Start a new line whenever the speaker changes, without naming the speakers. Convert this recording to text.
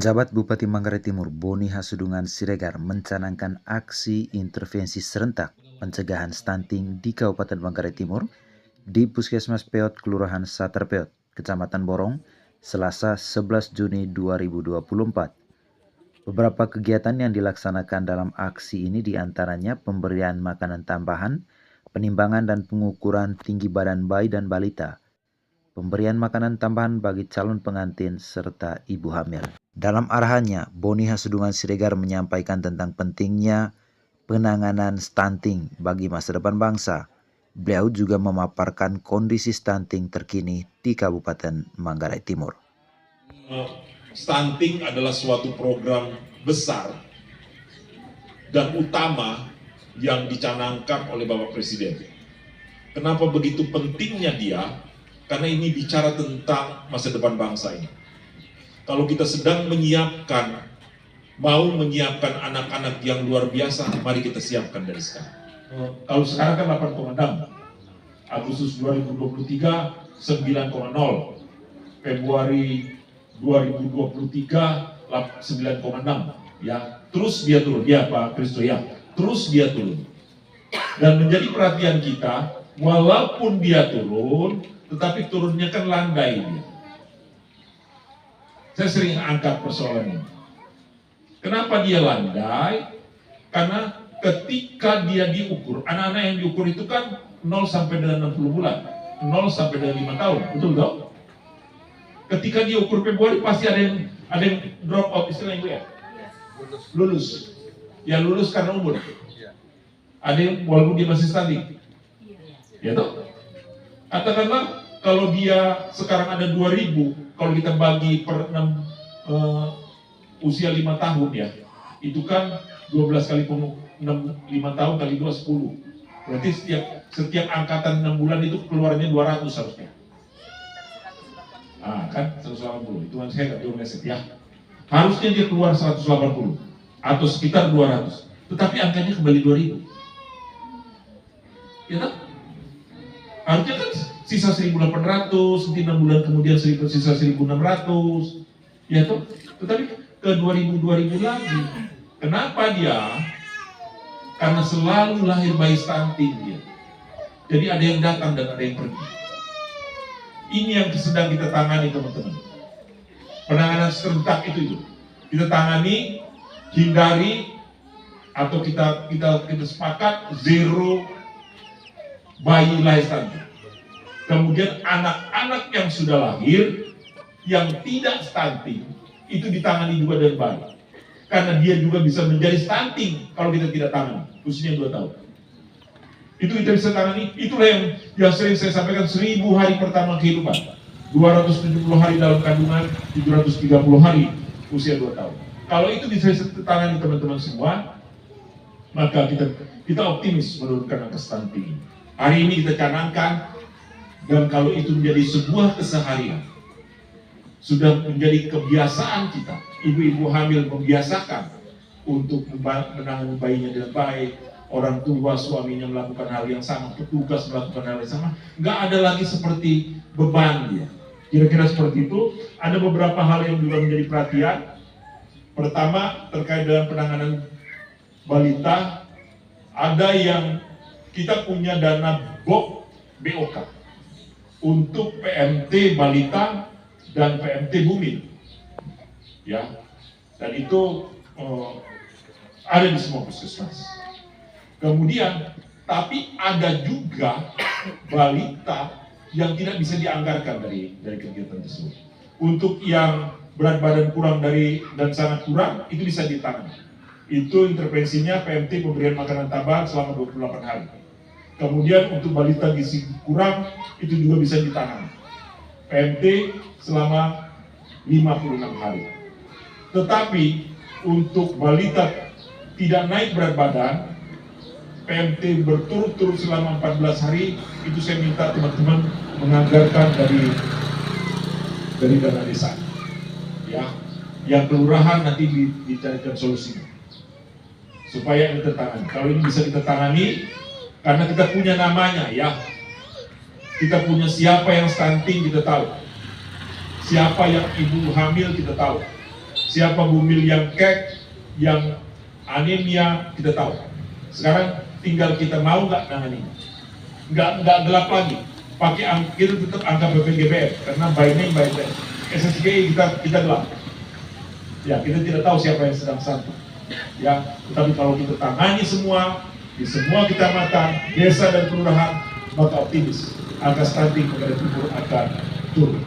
Penjabat Bupati Manggarai Timur Boni Hasudungan Siregar mencanangkan aksi intervensi serentak pencegahan stunting di Kabupaten Manggarai Timur di Puskesmas Peot Kelurahan Sater Peot, Kecamatan Borong, Selasa 11 Juni 2024. Beberapa kegiatan yang dilaksanakan dalam aksi ini diantaranya pemberian makanan tambahan, penimbangan dan pengukuran tinggi badan bayi dan balita, pemberian makanan tambahan bagi calon pengantin serta ibu hamil. Dalam arahannya, Boni Hasudungan Siregar menyampaikan tentang pentingnya penanganan stunting bagi masa depan bangsa. Beliau juga memaparkan kondisi stunting terkini di Kabupaten Manggarai Timur.
Stunting adalah suatu program besar dan utama yang dicanangkan oleh Bapak Presiden. Kenapa begitu pentingnya dia? Karena ini bicara tentang masa depan bangsa ini. Kalau kita sedang mau menyiapkan anak-anak yang luar biasa, mari kita siapkan dari sekarang. Kalau sekarang kan 8,6, Agustus 2023 9,0, Februari 2023 9,6, ya. Terus dia turun, ya Pak Kristo ya. Terus dia turun. Dan menjadi perhatian kita, walaupun dia turun, tetapi turunnya kan landai dia. Saya sering angkat persoalan ini. Kenapa dia landai? Karena ketika dia diukur, anak-anak yang diukur itu kan 0 sampai dengan 60 bulan, 0 sampai dengan 5 tahun, betul dong? Ketika dia ukur Februari pasti ada yang drop out, istilahnya itu ya? Lulus. Ya lulus karena umur. Ada yang walaupun dia masih stunting. Ya toh? Katakanlah kalau dia sekarang ada 2000, kalau kita bagi per usia 5 tahun ya, itu kan 12 kali 5 tahun kali 2 10. Berarti setiap angkatan 6 bulan itu keluarnya 200 harusnya. Ah, kan 180. Itu kan saya nggak tahu meset ya. Harusnya dia keluar 180 atau sekitar 200. Tetapi angkanya kembali 2000. Ya tak? Harusnya kan sisa 1.800, nanti 6 bulan kemudian sisa 1.600, ya toh. Tetapi ke 2000 lagi. Kenapa dia? Karena selalu lahir bayi stunting dia. Jadi ada yang datang dan ada yang pergi. Ini yang sedang kita tangani teman-teman. Penanganan serentak itu. Kita tangani, hindari, atau kita sepakat zero bayi lahir stunting. Kemudian anak-anak yang sudah lahir yang tidak stunting itu ditangani juga dengan baik. Karena dia juga bisa menjadi stunting kalau kita tidak tangani, usianya 2 tahun. Itu kita bisa tangani, itulah yang sering saya sampaikan, 1000 hari pertama kehidupan, 270 hari dalam kandungan, 730 hari usia 2 tahun. Kalau itu bisa ditangani teman-teman semua, maka kita optimis menurunkan angka stunting. Hari ini kita canangkan, dan kalau itu menjadi sebuah keseharian, sudah menjadi kebiasaan kita, ibu-ibu hamil membiasakan untuk menangani bayinya dengan baik, orang tua suaminya melakukan hal yang sama, petugas melakukan hal yang sama, nggak ada lagi seperti beban dia. Kira-kira seperti itu. Ada beberapa hal yang juga menjadi perhatian. Pertama, terkait dengan penanganan balita, ada yang kita punya dana BOK untuk PMT balita dan PMT bumil, ya, dan itu ada di semua puskesmas. Kemudian, tapi ada juga balita yang tidak bisa dianggarkan dari kegiatan tersebut. Untuk yang berat badan kurang dan sangat kurang, itu bisa ditangani. Itu intervensinya PMT pemberian makanan tambahan selama 28 hari. Kemudian untuk balita gizi kurang itu juga bisa ditangani. PMT selama 56 hari. Tetapi untuk balita tidak naik berat badan, PMT berturut-turut selama 14 hari, itu saya minta teman-teman menganggarkan dari dana desa. Ya, yang kelurahan nanti dicarikan solusinya supaya kita tangani. Kalau ini bisa kita tangani, karena kita punya namanya ya, kita punya siapa yang stunting kita tahu, siapa yang ibu hamil kita tahu, siapa bumil yang kek, yang anemia, kita tahu. Sekarang tinggal kita mau nggak nangani, nggak gelap lagi. Kita tetap angka BPGBM karena by name by name. SSGI kita gelap. Ya, kita tidak tahu siapa yang sedang sakit. Ya, tetapi kalau kita tangani semua di semua kecamatan, desa dan kelurahan, maka optimis angka stunting pada timur akan turun.